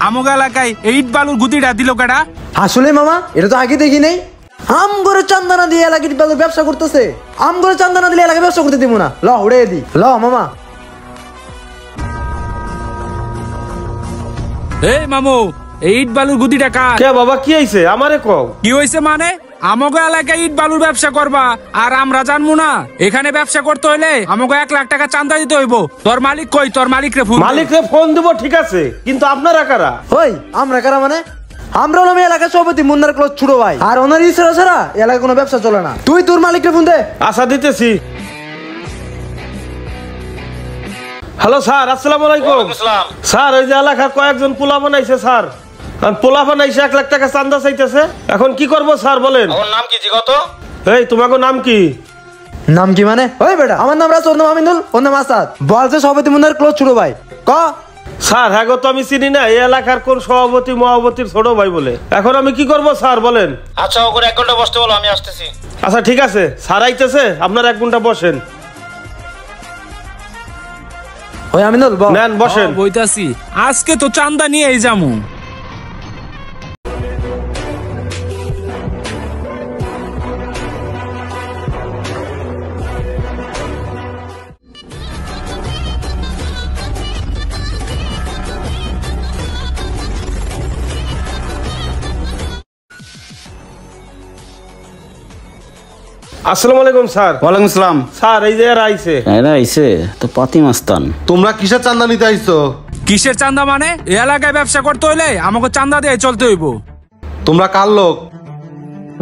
আমগো এলাকায় ইট বালুর গুতিটা দিল কেডা? আসলে মামা এটা তো আগে দেখি নাই। আমগরে চান্দা দিয়ে এলাকায় ইট বালুর ব্যবসা করতেছে। আমগরে চান্দা দিলে এলাকায় ব্যবসা করতে দিব না। ল উড়ে দি, ল মামা। এই মামু, ইট বালুর গুতিটা কার? কে বাবা কি হইছে আমারে কও? কি হইছে মানে? আমগো এলাকায় ইট বালুর ব্যবসা করবা আর আমরা জানবো না? এখানে ব্যবসা করতে হইলে আমগো 1 লাখ টাকা চান্দা দিতে হইব। তোর মালিক কই? তোর মালিকরে ফোন। মালিকরে ফোন দিব ঠিক আছে, কিন্তু আপনারা কারা? ওই আমরা কারা মানে? আমরা হলাম এলাকার সভাপতি মুন্নার ক্লোজ ছোট ভাই। আর ওনার ইচ্ছা ছাড়া এলাকায় কোনো ব্যবসা চলে না। তুই তোর মালিককে ফোন দে। আশা দিতেছি। হ্যালো স্যার, আসসালামু আলাইকুম। স্যার ওই যে এলাকার কয়েকজন পোলা বানাইছে স্যার, পোলা বানাইছে 1 লাখ টাকা চান্দা চাইতেছে। এখন কি করবো স্যার বলেন? আমার নাম কি জিগত? এই তোমাকে নাম কি? নাম কি মানে? ওই বেটা আমার নাম রাজ, ওর নাম আমিনুল, ওর নাম আসাদ। বলছে সভাপতি মুন্নার ক্লোজ ছোট ভাই। ক স্যার হ্যাঁ গো, তো আমি চিনি না এই এলাকার কোন সভাপতি মহাপতির ছোট ভাই বলে। এখন আমি কি করবো স্যার বলেন? আচ্ছা ওকে 1 ঘন্টা বসতে বলো, আমি আসতেছি। আচ্ছা ঠিক আছে স্যার আইতেছে, আপনারা 1 ঘন্টা বসেন। ওই আমিনুল বল। নেন বসেন। বইতাছি, আজকে তো চান্দা নিয়েই যামু। আসসালামু আলাইকুম স্যার। ওয়ালাইকুম আসসালাম। স্যার এই যে এরা আইছে। এরা আইছে তো পাতি মাস্তান। তোমরা কিসের চান্দা নিতে আইছো? কিসের চান্দা মানে? এই এলাকায় ব্যবসা করতে হইলে আমাকে চান্দা দিয়ে চলতে হইব। তোমরা কার লোক?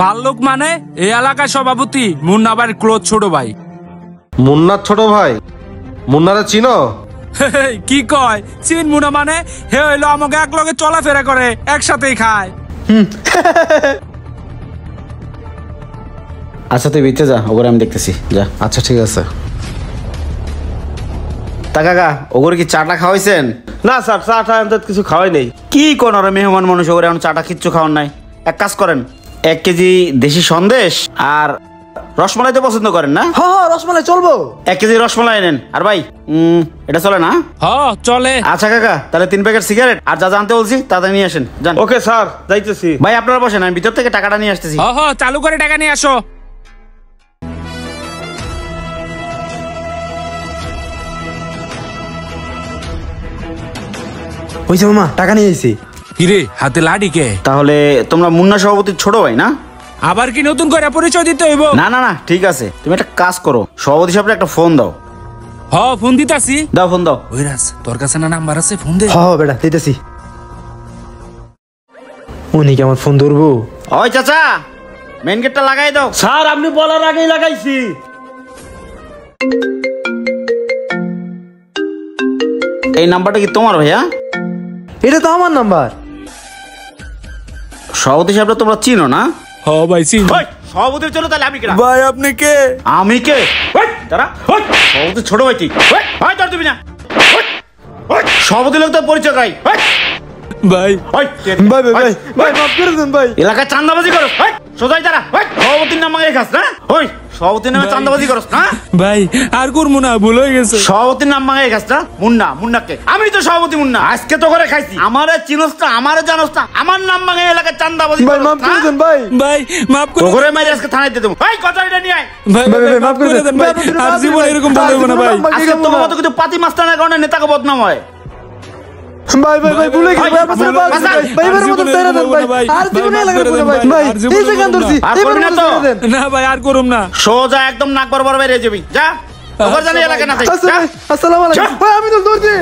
ভাল লোক মানে এই এলাকার সভাপতি মুন্না বাড়ির ক্লোজ ছোট ভাই। মুন্নার ছোট ভাই? মুন্নারে চিনো? কি কয় চিন মুনা মানে? হে হইলো আমাকে এক লগে চলাফেরা করে, একসাথেই খায়। আচ্ছা তুই বেঁচে যা, ওগরে আমি দেখতেছি যা। আচ্ছা ঠিক আছে। তা কাকা ওগরে কি চাটা খাওয়াইছেন? না স্যার চা টা কিছু খাওয়াই নেই। কি কোন আর মেহমান মানুষ, ওগরে এখন চাটা কিচ্ছু খাওয়ার নাই। এক কাজ করেন, 1 কেজি দেশি সন্দেশ আর রসমালাই তো পছন্দ করেন না? হ হ রসমালাই চলবো। 1 কেজি রসমালাই নেন। আর ভাই এটা চলে না? হ্যাঁ চলে। আচ্ছা কাকা তাহলে 3 প্যাকেট সিগারেট আর যা জানতে বলছি তাড়াতাড়ি নিয়ে আসেন যান। ওকে স্যার যাইতেছি। ভাই আপনারা বসেন, আমি ভিতর থেকে টাকাটা নিয়ে আসতেছি। হ্যাঁ চালু করে টাকা নিয়ে আসো। হইছে মামা, টাকা নিয়ে আইছি। কিরে হাতে লাডি কে? তাহলে তোমরা মুন্না সভাপতির ছোট ভাই না? আবার কি নতুন করে পরিচয় দিতে হইব? না না না ঠিক আছে, তুমি একটা কাজ করো, সভাপতি সাহেবকে একটা ফোন দাও। ফোন দিতাছি। দাও ফোন দাও। ওই রাজ তোর কাছে না নাম্বার আছে? ফোন দে। হ বেটা দিতেছি। উনি কি আমার ফোন ধরবো? ওই চাচা মেইন গেটটা লাগাই দাও। স্যার আপনি বলার আগেই লাগাইছি। এই নাম্বারটা কি তোমার ভাইয়া? এটা তো আমার নাম্বার। সভাপতি সাহেবটা তোমরা চিনো না? ভাই চিন। সভাপতির চলো তাহলে আমি কে? ভাই আপনি কে? আমি কে? দাঁড়া, সভাপতি ছোট ভাই তুই। তোর তুমি না সভাপতি লোক তো পরিচয় গাই। ভাই ভাই ভাই ভাই ভাই মাফ করে দেন ভাই। এলাকায় চান্দাবাজি করো, সোজাই দাঁড়া। সভাপতির নাম মাগে খাস না? ওই সভাপতির নামে চান্দাবাজি করস না? ভাই আর করবো না, ভুল হয়ে গেছে। সভাপতির নাম মাগে খাস না? মুন্না, মুন্নাকে আমি তো সভাপতি মুন্না, আজকে তো করে খাইছি। আমারে চিনোস না, আমারে জানোস না, আমার নাম মাগে এলাকায় চান্দাবাজি ভাই মাফ করে দেন ভাই। ভাই মাফ করে ওরে মাইরে আজকে থানায় দিয়ে দেবো। এই কথাটা নিয়ে আয়। ভাই ভাই মাফ করে দেন ভাই। আর জীবন এরকম ভুল হইব না ভাই। আজকে তোমার মতো কিন্তু পাতি মাস্তানের কারণে নেতাকে বদনাম হয়। ভাই ভাই ভাই ভুলে গেছি ভাই। আপনারা বাস ভাই এর মত তাইরা দেন ভাই। আর জীবনে লাগবে না ভাই। ভাই এই যে গান ধরছি এবার না তো। না ভাই আর করুম না। সোজা একদম নাক বরাবর বাইরে যাবি, যা। ওভার জানি এলাকা না থাকি। আসসালামু আলাইকুম ভাই, আমি তো ধরছি।